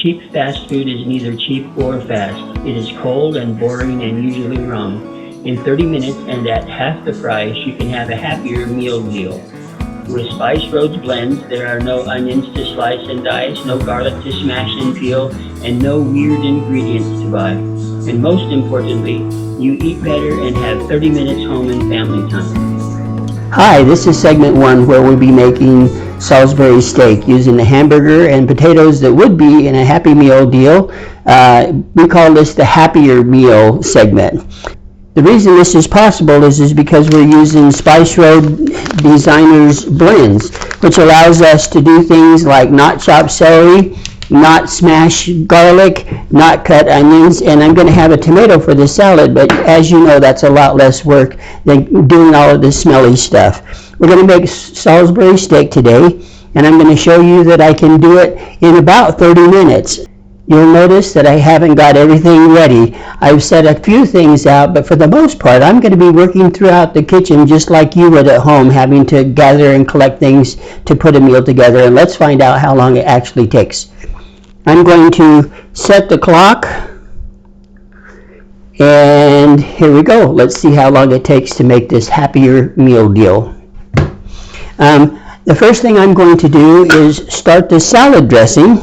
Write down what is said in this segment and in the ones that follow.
cheap fast food is neither cheap or fast. It is cold and boring and usually wrong. In 30 minutes and at half the price, you can have a happier meal deal. With Spice Road's blends, there are no onions to slice and dice, no garlic to smash and peel, and no weird ingredients to buy. And most importantly, you eat better and have 30 minutes home and family time. Hi, this is segment 1 where we'll be making Salisbury steak using the hamburger and potatoes that would be in a Happy Meal deal. We call this the Happier Meal segment. The reason this is possible is because we're using Spice Road Designers blends, which allows us to do things like not chop celery, not smash garlic, not cut onions, and I'm going to have a tomato for the salad, but as you know, that's a lot less work than doing all of this smelly stuff. We're going to make Salisbury steak today, and I'm going to show you that I can do it in about 30 minutes. You'll notice that I haven't got everything ready. I've set a few things out, but for the most part, I'm going to be working throughout the kitchen just like you would at home, having to gather and collect things to put a meal together, and let's find out how long it actually takes. I'm going to set the clock, and here we go. Let's see how long it takes to make this Happier Meal deal. The first thing I'm going to do is start the salad dressing,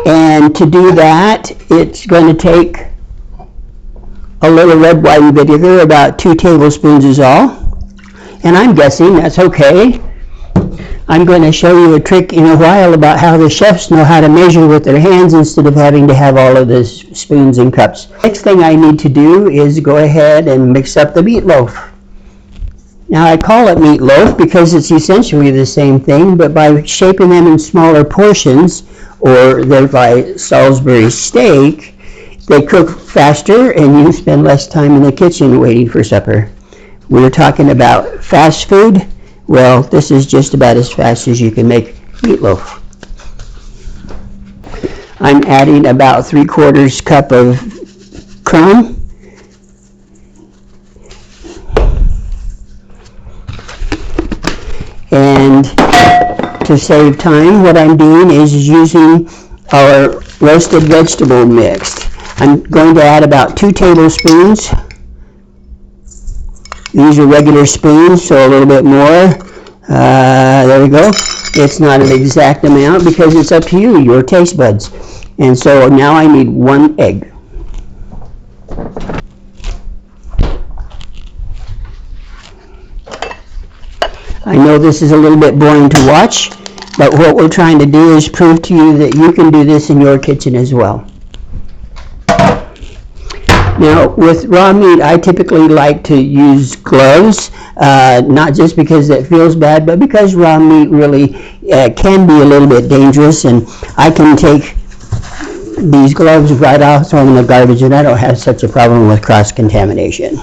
and to do that, it's going to take a little red wine vinegar, about 2 tablespoons is all, and I'm guessing that's okay. I'm going to show you a trick in a while about how the chefs know how to measure with their hands instead of having to have all of the spoons and cups. Next thing I need to do is go ahead and mix up the meatloaf. Now I call it meatloaf because it's essentially the same thing, but by shaping them in smaller portions, or thereby Salisbury steak, they cook faster and you spend less time in the kitchen waiting for supper. We're talking about fast food. Well, this is just about as fast as you can make meatloaf. I'm adding about 3/4 cup of crumb. And to save time, what I'm doing is using our roasted vegetable mix. I'm going to add about 2 tablespoons. These are regular spoons, so a little bit more. There we go. It's not an exact amount because it's up to you, your taste buds. And so now I need 1 egg. I know this is a little bit boring to watch, but what we're trying to do is prove to you that you can do this in your kitchen as well. Now, with raw meat, I typically like to use gloves, not just because it feels bad, but because raw meat really can be a little bit dangerous, and I can take these gloves right off, throw them in the garbage, and I don't have such a problem with cross-contamination.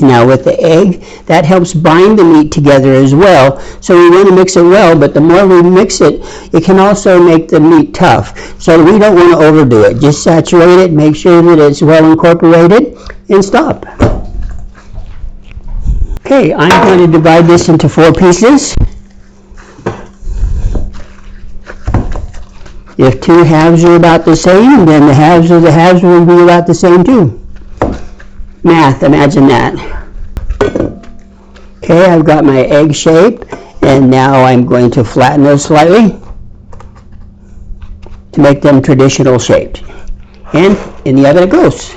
Now with the egg, that helps bind the meat together as well. So we want to mix it well, but the more we mix it, it can also make the meat tough. So we don't want to overdo it. Just saturate it, make sure that it's well incorporated, and stop. Okay, I'm going to divide this into 4 pieces. If 2 halves are about the same, then the halves of the halves will be about the same too. Math, imagine that. Okay, I've got my egg shape, and now I'm going to flatten those slightly to make them traditional shaped. And in the oven it goes.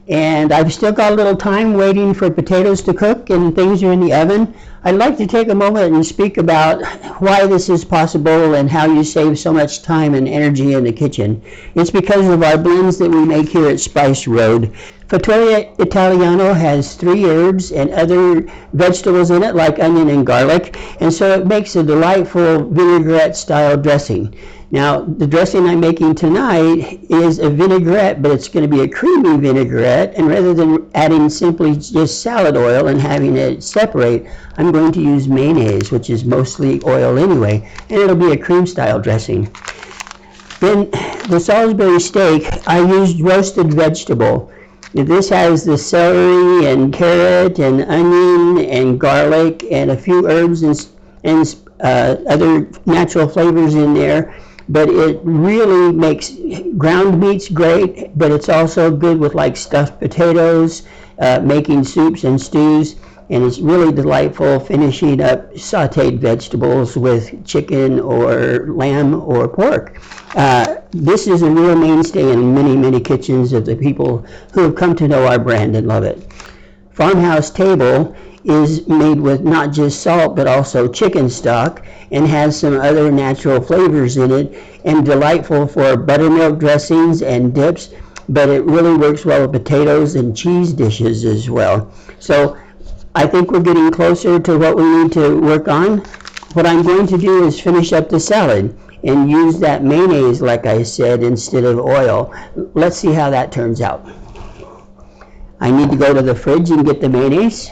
And I've still got a little time waiting for potatoes to cook and things are in the oven. I'd like to take a moment and speak about why this is possible and how you save so much time and energy in the kitchen. It's because of our blends that we make here at Spice Road. Fattoria Italiano has 3 herbs and other vegetables in it like onion and garlic, and so it makes a delightful vinaigrette style dressing. Now, the dressing I'm making tonight is a vinaigrette, but it's going to be a creamy vinaigrette, and rather than adding simply just salad oil and having it separate, I'm going to use mayonnaise, which is mostly oil anyway, and it'll be a cream style dressing. Then the Salisbury steak, I used roasted vegetable. This has the celery and carrot and onion and garlic and a few herbs and other natural flavors in there, but it really makes ground meats great, but it's also good with like stuffed potatoes, making soups and stews, and it's really delightful finishing up sauteed vegetables with chicken or lamb or pork. This is a real mainstay in many, many kitchens of the people who have come to know our brand and love it. Farmhouse Table is made with not just salt but also chicken stock and has some other natural flavors in it and delightful for buttermilk dressings and dips, but it really works well with potatoes and cheese dishes as well. So I think we're getting closer to what we need to work on. What I'm going to do is finish up the salad and use that mayonnaise, like I said, instead of oil. Let's see how that turns out. I need to go to the fridge and get the mayonnaise.